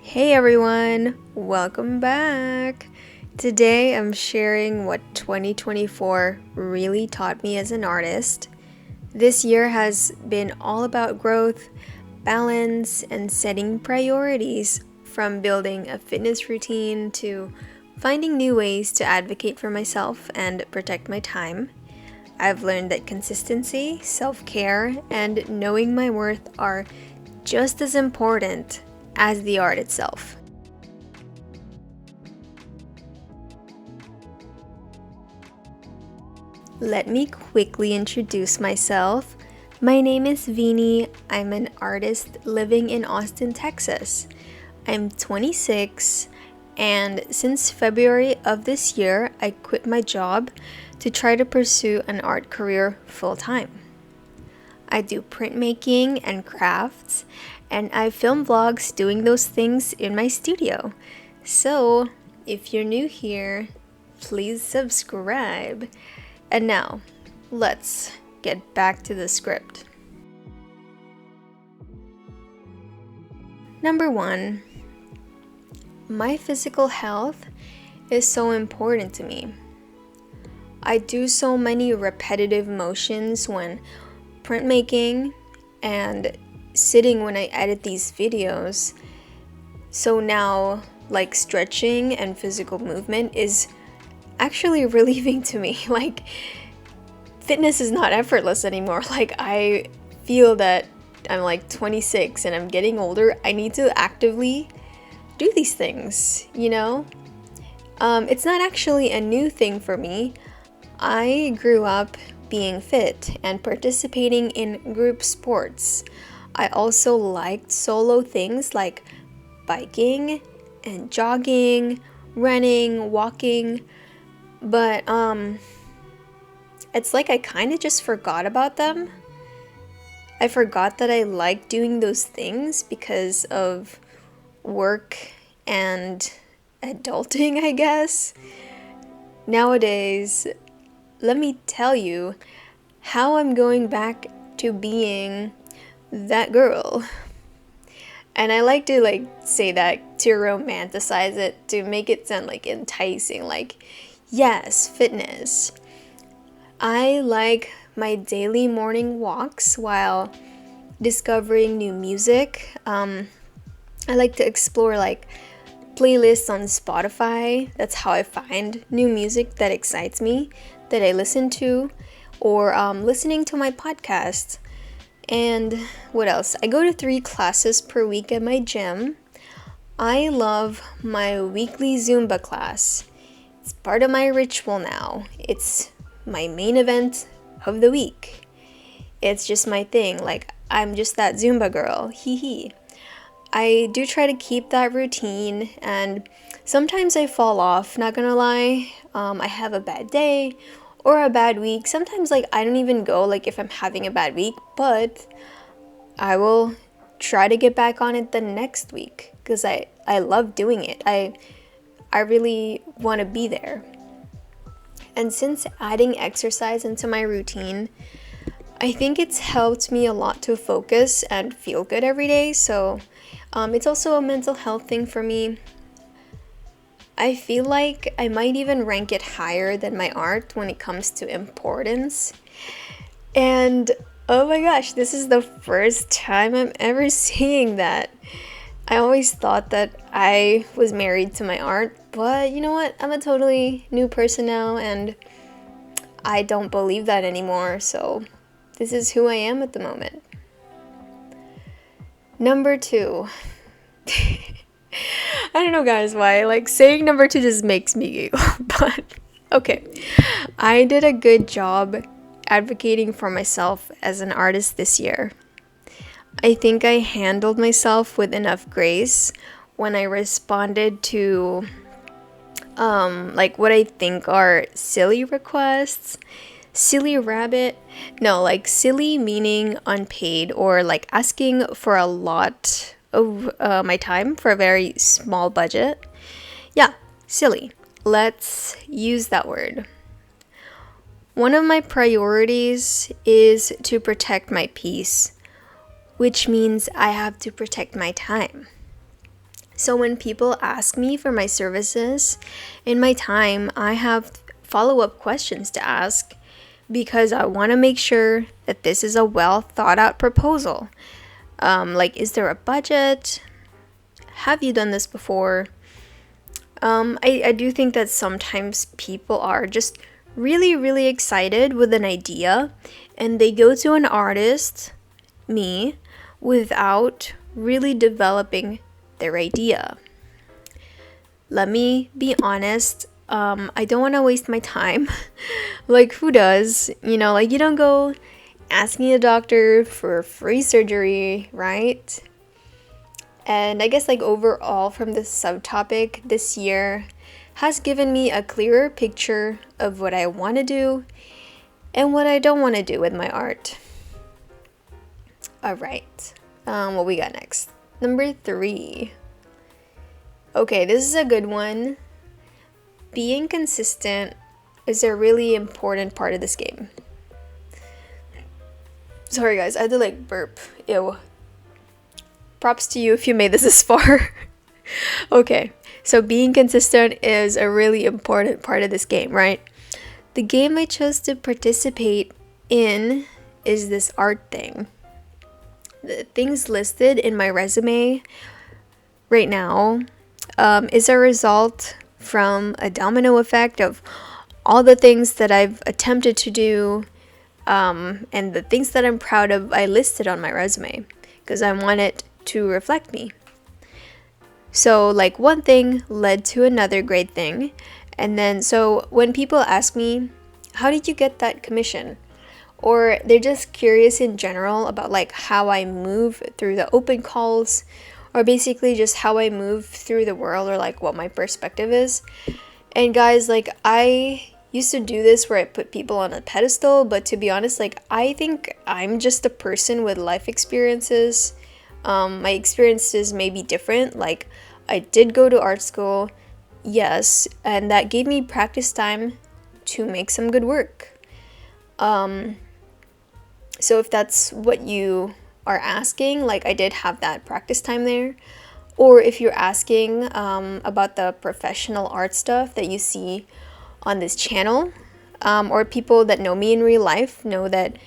Hey everyone, welcome back. Today I'm sharing what 2024 really taught me as an artist. This year has been all about growth, balance, and setting priorities, from building a fitness routine to finding new ways to advocate for myself and protect my time. I've learned that consistency, self-care, and knowing my worth are just as important as the art itself. Let me quickly introduce myself. My name is Veeny. I'm an artist living in Austin, Texas. I'm 26, and since February of this year, I quit my job to try to pursue an art career full time. I do printmaking and crafts, and I film vlogs doing those things in my studio. So, if you're new here, please subscribe. And now, let's get back to the script. Number 1, my physical health is so important to me. I do so many repetitive motions when printmaking and sitting when I edit these videos. So now, like, stretching and physical movement is actually relieving to me. Like, fitness is not effortless anymore. Like, I feel that I'm like 26 and I'm getting older. I need to actively do these things, you know? It's not actually a new thing for me. I grew up being fit and participating in group sports. I also liked solo things like biking and jogging, running, walking, but it's like I kind of just forgot about them. I forgot that I liked doing those things because of work and adulting, I guess. Nowadays, let me tell you how I'm going back to being that girl. And I like to say that to romanticize it, to make it sound like enticing, like, yes, fitness. I like my daily morning walks while discovering new music. I like to explore playlists on Spotify. That's how I find new music that excites me, that I listen to, or listening to my podcast. And what else? I go to 3 classes per week at my gym. I love my weekly Zumba class. It's part of my ritual now. It's my main event of the week. It's just my thing. Like, I'm just that Zumba girl. Hee hee. I do try to keep that routine, and sometimes I fall off, not gonna lie. I have a bad day or a bad week. Sometimes I don't even go if I'm having a bad week, but I will try to get back on it the next week because I love doing it. I really want to be there. And since adding exercise into my routine, I think it's helped me a lot to focus and feel good every day. So it's also a mental health thing for me. I feel like I might even rank it higher than my art when it comes to importance. And oh my gosh, this is the first time I'm ever seeing that. I always thought that I was married to my art, but you know what? I'm a totally new person now, and I don't believe that anymore, so this is who I am at the moment. Number 2. I don't know, guys, why. Saying number 2 just makes me giggle, but okay. I did a good job advocating for myself as an artist this year. I think I handled myself with enough grace when I responded to what I think are silly requests. Silly rabbit. No, silly meaning unpaid, or asking for a lot of my time for a very small budget. Yeah, silly. Let's use that word. One of my priorities is to protect my peace, which means I have to protect my time. So when people ask me for my services in my time, I have follow-up questions to ask because I want to make sure that this is a well thought out proposal. Like, is there a budget? Have you done this before? I do think that sometimes people are just really, really excited with an idea and they go to an artist, me, without really developing their idea. Let me be honest, I don't want to waste my time. Like, who does? You know, like, you don't go asking a doctor for free surgery, right? And I guess, like, overall from this subtopic this year has given me a clearer picture of what I want to do and what I don't want to do with my art. All right, what we got next? Number 3. Okay, this is a good one. Being consistent is a really important part of this game. Sorry guys, I had to like burp. Ew. Props to you if you made this far. Okay, so being consistent is a really important part of this game, right? The game I chose to participate in is this art thing. The things listed in my resume right now is a result from a domino effect of all the things that I've attempted to do and the things that I'm proud of I listed on my resume because I want it to reflect me. So like one thing led to another great thing, and then so when people ask me, how did you get that commission? Or they're just curious in general about like how I move through the open calls, or basically just how I move through the world, or like what my perspective is. And guys, like I used to do this where I put people on a pedestal, but to be honest, like I think I'm just a person with life experiences. My experiences may be different. Like I did go to art school, yes, and that gave me practice time to make some good work. So if that's what you are asking, like I did have that practice time there. Or if you're asking about the professional art stuff that you see on this channel, or people that know me in real life know that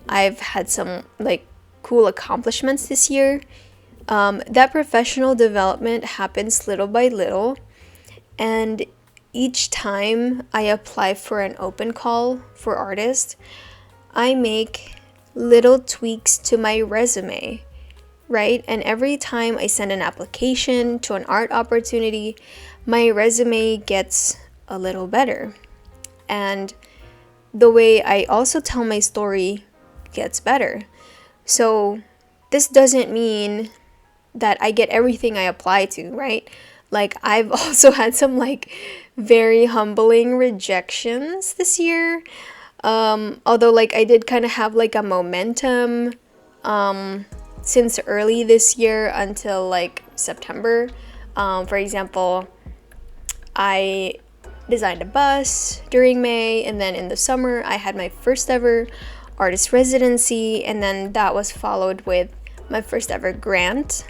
I've had some like cool accomplishments this year. That professional development happens little by little, and each time I apply for an open call for artists, I make little tweaks to my resume, right? And every time I send an application to an art opportunity, my resume gets a little better. And the way I also tell my story gets better. So this doesn't mean that I get everything I apply to, right? Like I've also had some like very humbling rejections this year. Although like I did kind of have like a momentum since early this year until like September. For example, I designed a bus during May, and then in the summer I had my first ever artist residency, and then that was followed with my first ever grant.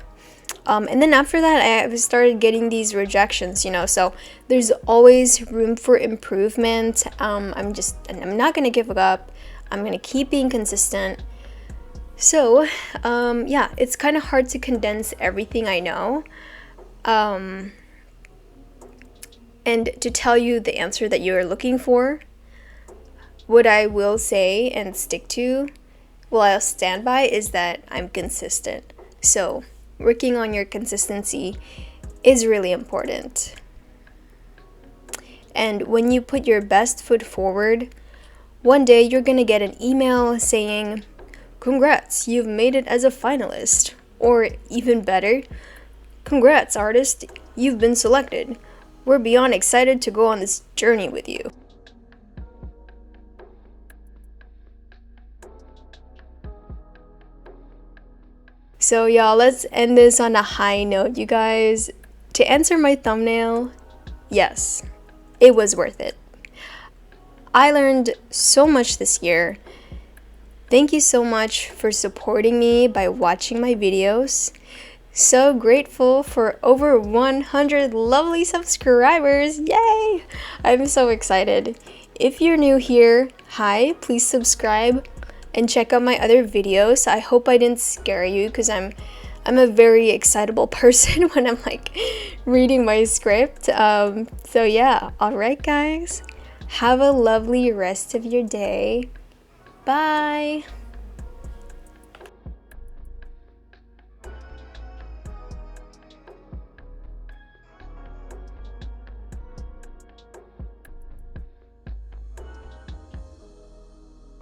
And then after that, I started getting these rejections, you know, so there's always room for improvement. I'm not going to give up. I'm going to keep being consistent. So, yeah, it's kind of hard to condense everything I know. And to tell you the answer that you're looking for, what I will say and stick to, what I'll stand by, is that I'm consistent. So working on your consistency is really important. And when you put your best foot forward, one day you're going to get an email saying, "Congrats, you've made it as a finalist." Or even better, "Congrats, artist, you've been selected. We're beyond excited to go on this journey with you." So y'all, let's end this on a high note, you guys. To answer my thumbnail, yes, it was worth it. I learned so much this year. Thank you so much for supporting me by watching my videos. So grateful for over 100 lovely subscribers. Yay! I'm so excited. If you're new here, hi, please subscribe and check out my other videos. I hope I didn't scare you because I'm a very excitable person when I'm like reading my script. So yeah, alright guys. Have a lovely rest of your day. Bye!